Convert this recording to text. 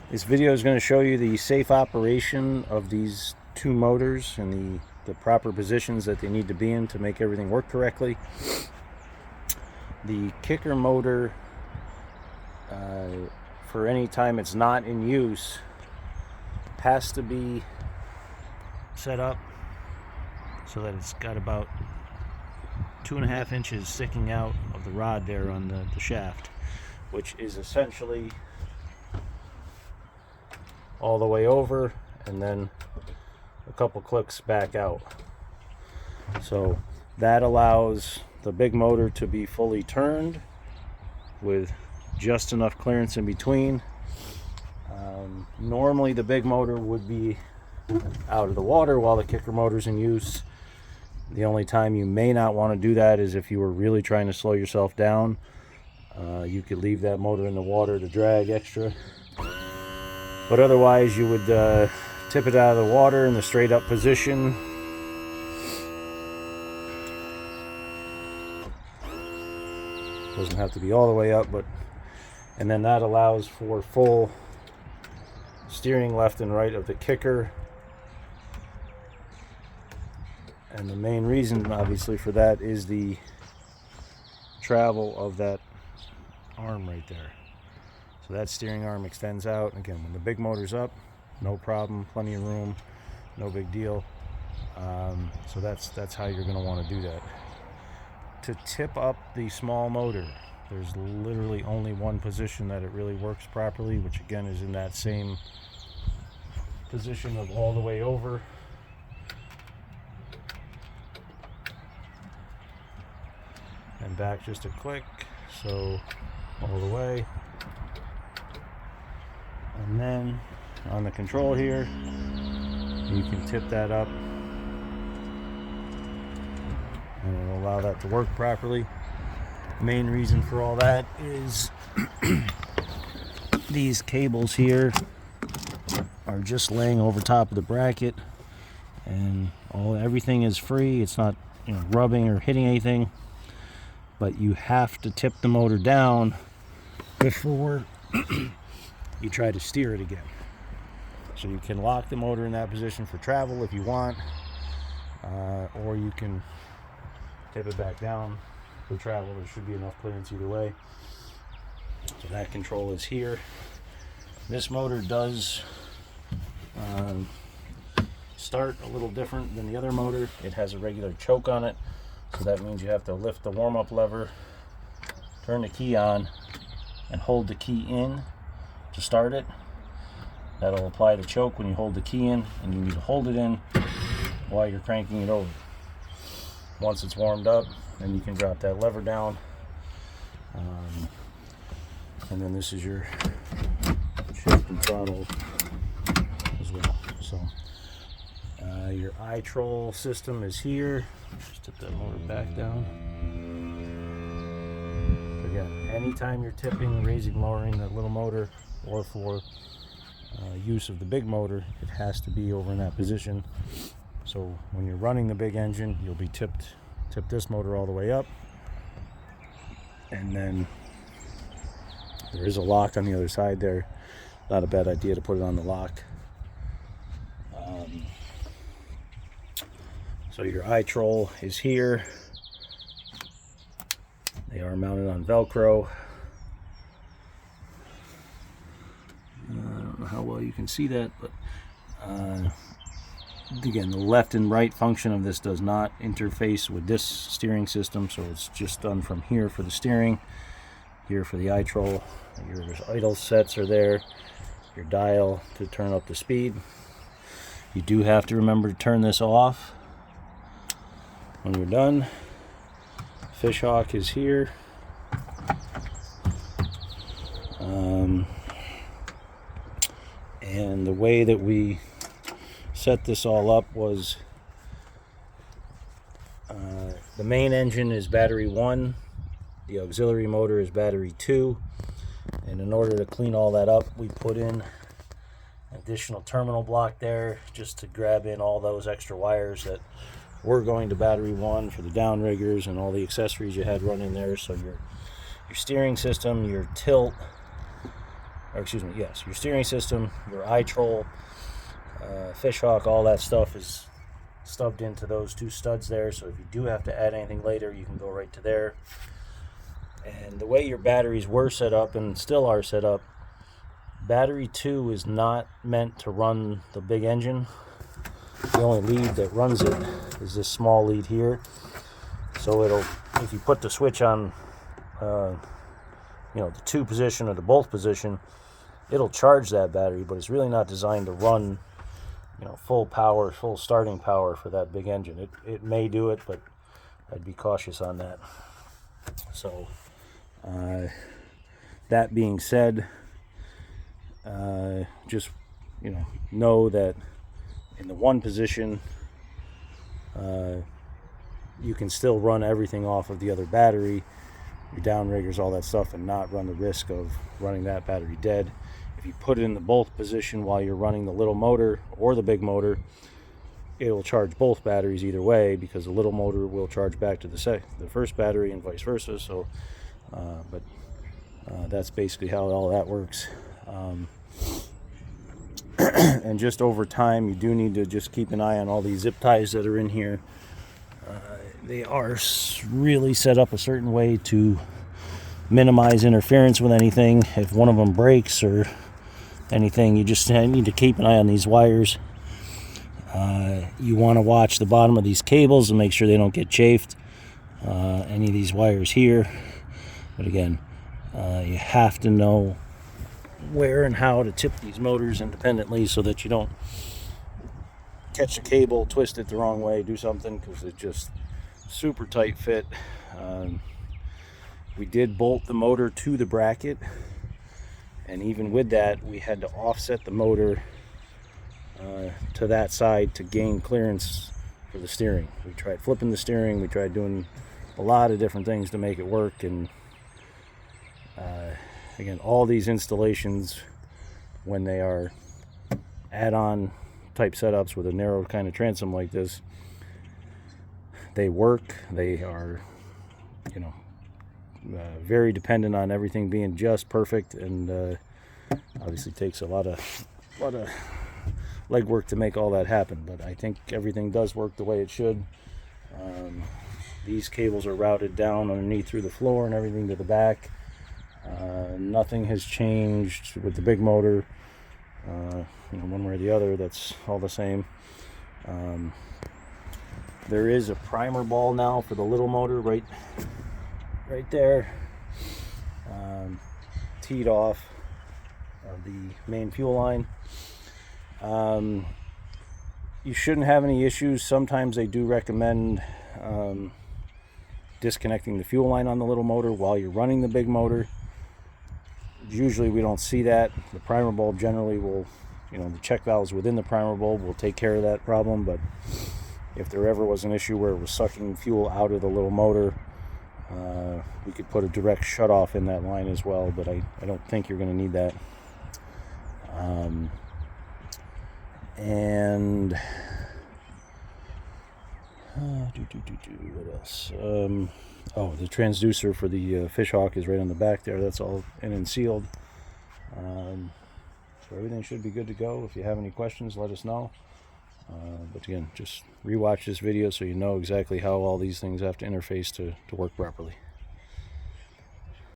This video is going to show you the safe operation of these two motors and the proper positions that they need to be in to make everything work correctly. The kicker motor, for any time it's not in use, has to be set up so that it's got about 2.5 inches sticking out of the rod there on the shaft, which is essentially all the way over and then a couple clicks back out. So that allows the big motor to be fully turned with just enough clearance in between. Normally the big motor would be out of the water while the kicker motor's in use. The only time you may not want to do that is if you were really trying to slow yourself down. You could leave that motor in the water to drag extra. But otherwise you would tip it out of the water in the straight up position. Doesn't have to be all the way up, and then that allows for full steering left and right of the kicker. And the main reason obviously for that is the travel of that arm right there. So that steering arm extends out. Again, when the big motor's up, no problem, plenty of room, no big deal. So that's how you're going to want to do that. To tip up the small motor, there's literally only one position that it really works properly, which again is in that same position of all the way over. And back just a click, so all the way. And then on the control here, you can tip that up and it'll allow that to work properly. Main reason for all that is these cables here are just laying over top of the bracket, and everything is free. It's not, rubbing or hitting anything, but you have to tip the motor down before you try to steer it again. So you can lock the motor in that position for travel if you want, or you can tip it back down for travel. There should be enough clearance either way. So that control is here. This motor does start a little different than the other motor. It has a regular choke on it, so that means you have to lift the warm-up lever, turn the key on, and hold the key in to start it. That'll apply the choke when you hold the key in, and you need to hold it in while you're cranking it over. Once it's warmed up, then you can drop that lever down, and then this is your shift and throttle as well. So your iTroll system is here. Just tip that motor back down. Again, anytime you're tipping, raising, lowering that little motor, or for use of the big motor, it has to be over in that position. So when you're running the big engine, you'll be tip this motor all the way up, and then there is a lock on the other side there. Not a bad idea to put it on the lock. So your iTroll is here. They are mounted on Velcro. I don't know how well you can see that, but again, the left and right function of this does not interface with this steering system, so it's just done from here for the steering, here for the iTroll. Your idle sets are there, your dial to turn up the speed. You do have to remember to turn this off when you're done. Fishhawk is here. And the way that we set this all up was the main engine is battery 1, the auxiliary motor is battery 2, and in order to clean all that up, we put in additional terminal block there just to grab in all those extra wires that were going to battery 1 for the downriggers and all the accessories you had running there. So your steering system, your tilt, or excuse me, yes, your steering system, your iTroll, fish hook, all that stuff is stubbed into those two studs there. So if you do have to add anything later, you can go right to there. And the way your batteries were set up and still are set up, battery 2 is not meant to run the big engine. The only lead that runs it is this small lead here. So it'll, if you put the switch on, the 2 position or the both position, it'll charge that battery, but it's really not designed to run, full power, full starting power for that big engine. It may do it, but I'd be cautious on that. So, that being said, just know that in the 1 position, you can still run everything off of the other battery, your downriggers, all that stuff, and not run the risk of running that battery dead. If you put it in the both position while you're running the little motor or the big motor, it will charge both batteries either way, because the little motor will charge back to the first battery and vice versa. So, that's basically how all that works. And just over time, you do need to just keep an eye on all these zip ties that are in here. They are really set up a certain way to minimize interference with anything. If one of them breaks or anything, you just need to keep an eye on these wires. You want to watch the bottom of these cables and make sure they don't get chafed. Any of these wires here. But again, you have to know where and how to tip these motors independently so that you don't catch the cable, twist it the wrong way, do something, because it's just super tight fit. We did bolt the motor to the bracket, and even with that, we had to offset the motor to that side to gain clearance for the steering. We tried flipping the steering, we tried doing a lot of different things to make it work, and again, all these installations, when they are add-on type setups with a narrow kind of transom like this, they work. They are, very dependent on everything being just perfect, and obviously takes a lot of legwork to make all that happen. But I think everything does work the way it should. These cables are routed down underneath through the floor and everything to the back. Nothing has changed with the big motor, one way or the other. That's all the same. There is a primer ball now for the little motor right there, teed off of the main fuel line. You shouldn't have any issues. Sometimes they do recommend disconnecting the fuel line on the little motor while you're running the big motor. Usually we don't see that. The primer bulb generally will, the check valves within the primer bulb will take care of that problem. But if there ever was an issue where it was sucking fuel out of the little motor, we could put a direct shutoff in that line as well, but I don't think you're going to need that. And what else? The transducer for the fish hawk is right on the back there. That's all in and sealed. So everything should be good to go. If you have any questions, let us know. But again, just rewatch this video so you know exactly how all these things have to interface to work properly.